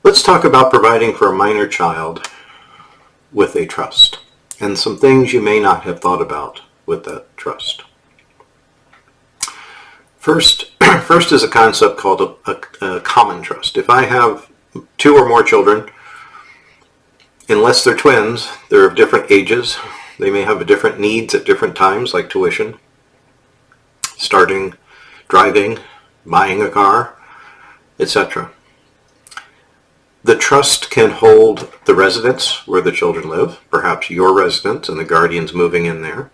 Let's talk about providing for a minor child with a trust and some things you may not have thought about with that trust. First is a concept called a common trust. If I have two or more children, unless they're twins, they're of different ages. They may have different needs at different times, like tuition, starting, driving, buying a car, etc. The trust can hold the residence where the children live, perhaps your residence and the guardian's moving in there.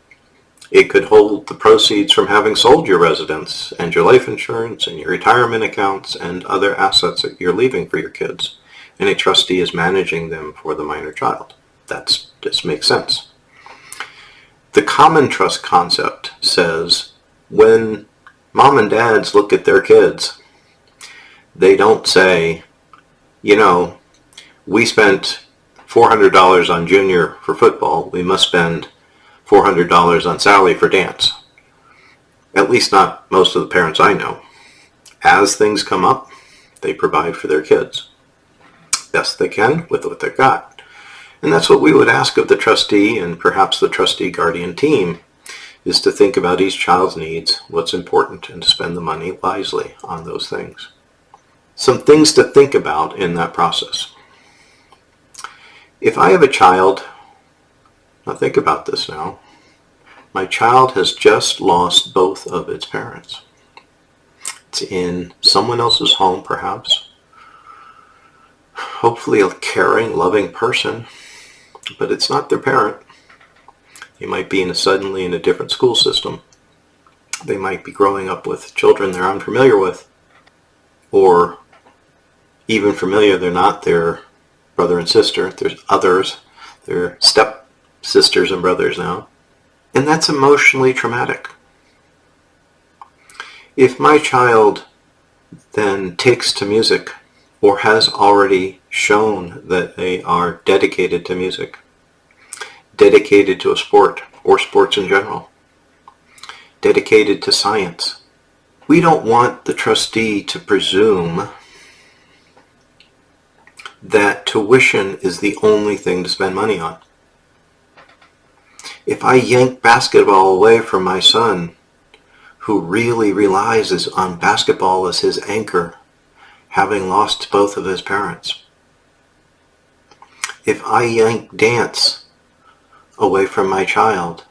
It could hold the proceeds from having sold your residence and your life insurance and your retirement accounts and other assets that you're leaving for your kids. And a trustee is managing them for the minor child. That just makes sense. The common trust concept says when mom and dads look at their kids, they don't say, you know, we spent $400 on Junior for football. We must spend $400 on Sally for dance. At least not most of the parents I know. As things come up, they provide for their kids best they can with what they've got. And that's what we would ask of the trustee and perhaps the trustee guardian team, is to think about each child's needs, what's important, and to spend the money wisely on those things. Some things to think about in that process. If I have a child, now think about this now, my child has just lost both of its parents. It's in someone else's home, perhaps. Hopefully a caring, loving person, but it's not their parent. They might be suddenly in a different school system. They might be growing up with children they're unfamiliar with, or even familiar, they're not their brother and sister. There's others. They're step sisters and brothers now. And that's emotionally traumatic. If my child then takes to music, or has already shown that they are dedicated to music, dedicated to a sport, or sports in general, dedicated to science, we don't want the trustee to presume that tuition is the only thing to spend money on. If I yank basketball away from my son, who really relies on basketball as his anchor, having lost both of his parents. If I yank dance away from my child,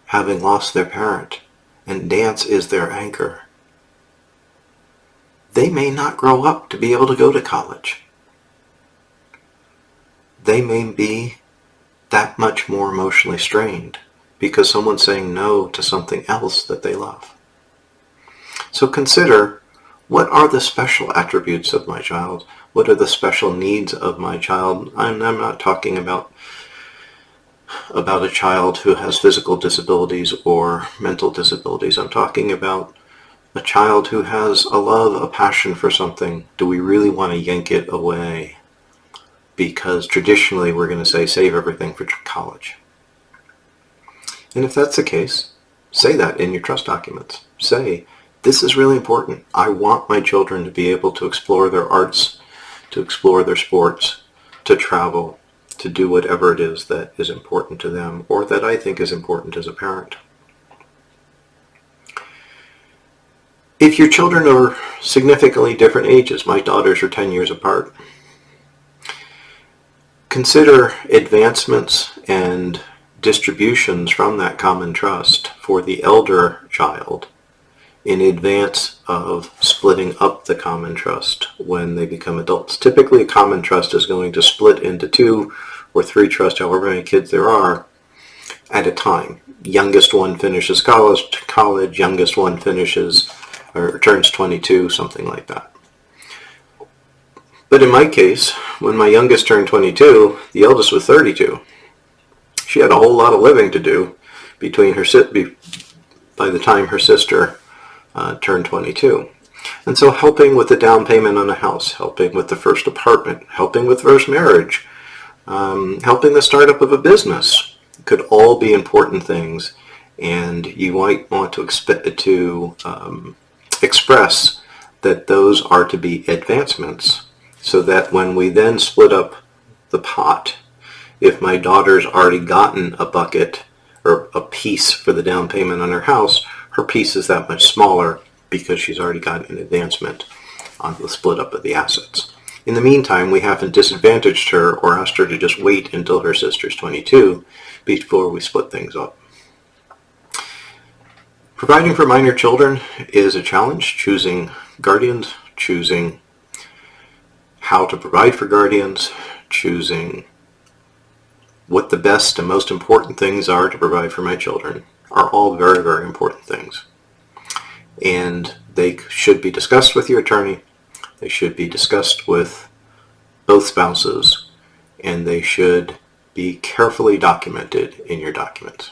having lost their parent, and dance is their anchor, they may not grow up to be able to go to college. They may be that much more emotionally strained because someone's saying no to something else that they love. So consider, what are the special attributes of my child? What are the special needs of my child? I'm not talking about a child who has physical disabilities or mental disabilities. I'm talking about a child who has a love, a passion for something. Do we really want to yank it away? Because traditionally we're going to say, save everything for college. And if that's the case, say that in your trust documents. Say, this is really important. I want my children to be able to explore their arts, to explore their sports, to travel, to do whatever it is that is important to them or that I think is important as a parent. If your children are significantly different ages, my daughters are 10 years apart, consider advancements and distributions from that common trust for the elder child in advance of splitting up the common trust when they become adults. Typically, a common trust is going to split into 2 or 3 trusts, however many kids there are, at a time. Youngest one finishes college, youngest one finishes or turns 22, something like that. But in my case, when my youngest turned 22, the eldest was 32. She had a whole lot of living to do by the time her sister turned 22. And so helping with the down payment on a house, helping with the first apartment, helping with first marriage, helping the startup of a business could all be important things. And you might want to express that those are to be advancements so that when we then split up the pot, if my daughter's already gotten a bucket or a piece for the down payment on her house, her piece is that much smaller because she's already got an advancement on the split up of the assets. In the meantime, we haven't disadvantaged her or asked her to just wait until her sister's 22 before we split things up. Providing for minor children is a challenge. Choosing guardians, choosing how to provide for guardians, choosing what the best and most important things are to provide for my children are all very, very important things. And they should be discussed with your attorney. They should be discussed with both spouses, and they should be carefully documented in your documents.